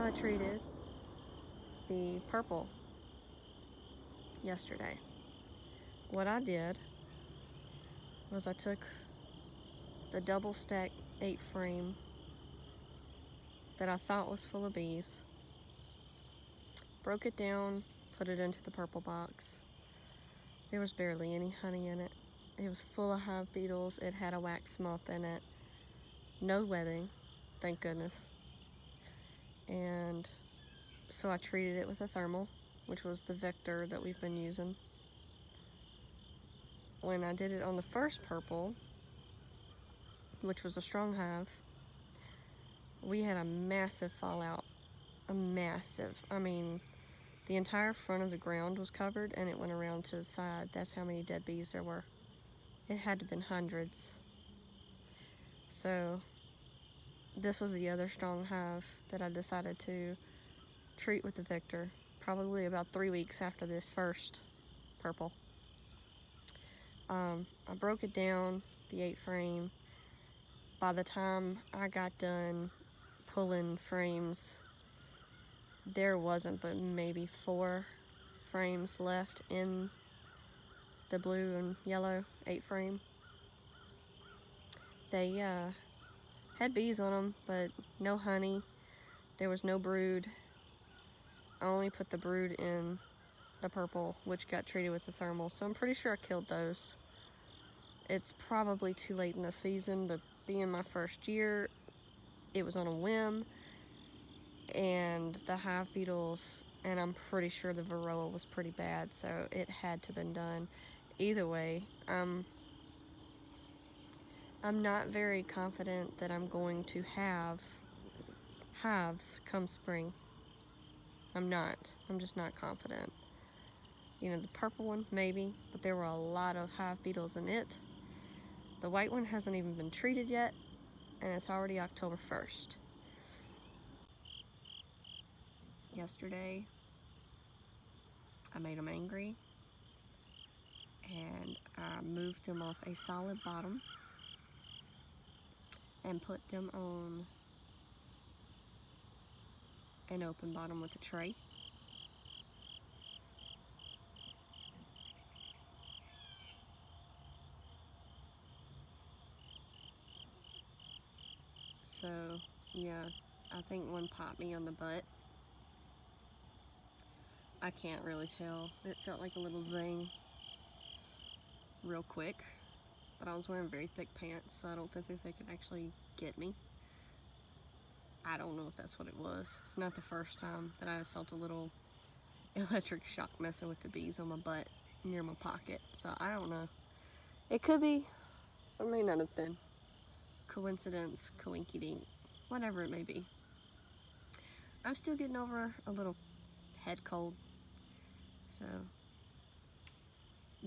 I treated the purple yesterday. What I did was I took the double stack 8 frame that I thought was full of bees, broke it down, put it into the purple box. There was barely any honey in it. It was full of hive beetles. It had a wax moth in it. No webbing, thank goodness. And so I treated it with a thermal, which was the vector that we've been using. When I did it on the first purple, which was a strong hive, we had a massive fallout. A massive. I mean, the entire front of the ground was covered and it went around to the side. That's how many dead bees there were. It had to have been hundreds. So this was the other strong hive that I decided to treat with the Victor, probably about 3 weeks after the first purple. I broke it down, the 8 frame. By the time I got done pulling frames, there wasn't but maybe 4 frames left in the blue and yellow 8 frame. They had bees on them, but no honey. There was no brood. I only put the brood in the purple, which got treated with the thermal, so I'm pretty sure I killed those. It's probably too late in the season, but being my first year, it was on a whim, and the hive beetles, and I'm pretty sure the varroa was pretty bad, so it had to have been done. Either way, I'm not very confident that I'm going to have hives come spring. I'm just not confident. You know, the purple one, maybe, but there were a lot of hive beetles in it. The white one hasn't even been treated yet, and it's already October 1st. Yesterday, I made them angry, and I moved them off a solid bottom and put them on an open bottom with a tray. So, yeah, I think one popped me on the butt. I can't really tell. It felt like a little zing real quick, but I was wearing very thick pants, so I don't think they could actually get me. I don't know if that's what it was. It's not the first time that I felt a little electric shock messing with the bees on my butt near my pocket, so I don't know. It could be, or may not have been. Coincidence, coinky-dink, whatever it may be. I'm still getting over a little head cold, so,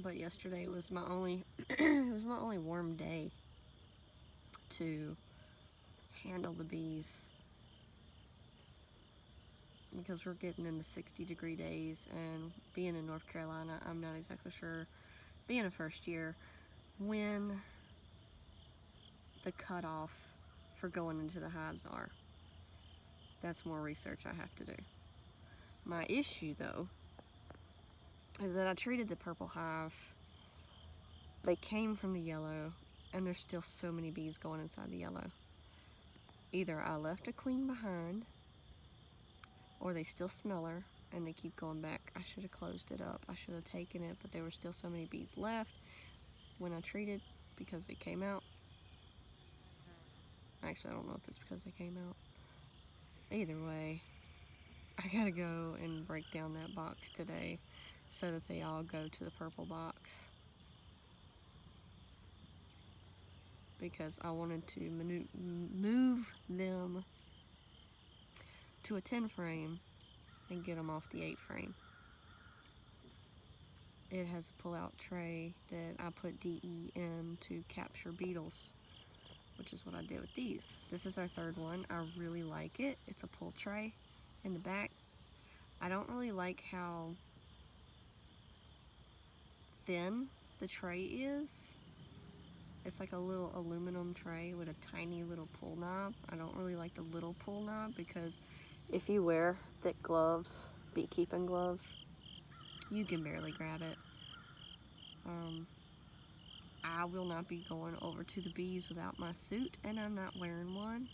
but yesterday was my only it was my only warm day to handle the bees, because we're getting into 60-degree days, and being in North Carolina, I'm not exactly sure, being a first year, when the cutoff for going into the hives are. That's more research I have to do. My issue, though, is that I treated the purple hive. They came from the yellow, and there's still so many bees going inside the yellow. Either I left a queen behind, or they still smell her, and they keep going back. I should have closed it up. I should have taken it, but there were still so many bees left when I treated, because they came out. Actually, I don't know if it's because they came out. Either way, I gotta go and break down that box today so that they all go to the purple box, because I wanted to move them to a 10 frame and get them off the 8 frame. It has a pull-out tray that I put DE in to capture beetles, which is what I did with these. This is our 3rd one. I really like it. It's a pull tray in the back. I don't really like how thin the tray is. It's like a little aluminum tray with a tiny little pull knob. I don't really like the little pull knob because if you wear thick gloves, beekeeping gloves, you can barely grab it. I will not be going over to the bees without my suit, and I'm not wearing one.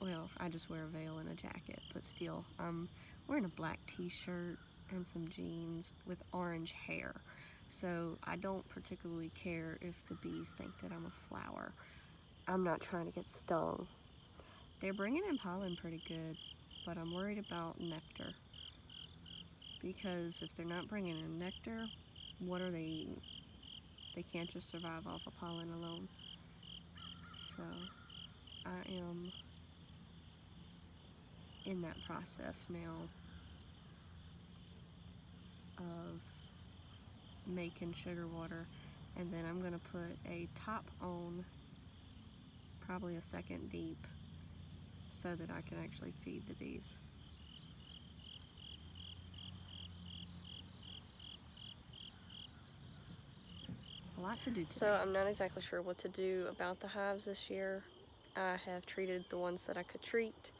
Well, I just wear a veil and a jacket, but still, I'm wearing a black t-shirt and some jeans with orange hair. So I don't particularly care if the bees think that I'm a flower. I'm not trying to get stung. They're bringing in pollen pretty good, but I'm worried about nectar. Because if they're not bringing in nectar, what are they eating? They can't just survive off of pollen alone. So I am in that process now of making sugar water, and then I'm going to put a top on, probably a second deep, so that I can actually feed the bees. A lot to do today. So I'm not exactly sure what to do about the hives this year. I have treated the ones that I could treat.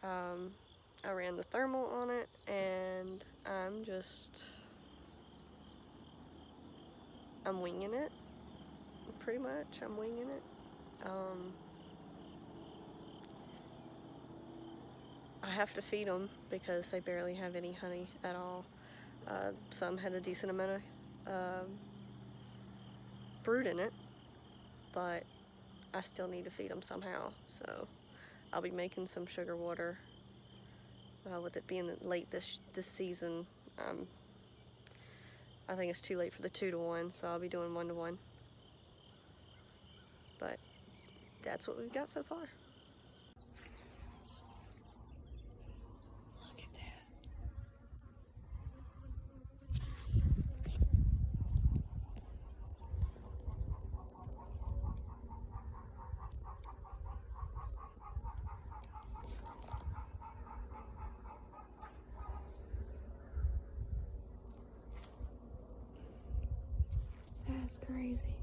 I ran the thermal on it, and I'm winging it, pretty much. I'm winging it. I have to feed them because they barely have any honey at all. Some had a decent amount of brood in it, but I still need to feed them somehow. So I'll be making some sugar water. With it being late this season, I think it's too late for the 2-to-1, so I'll be doing 1-to-1. But that's what we've got so far. Look at that. That's crazy.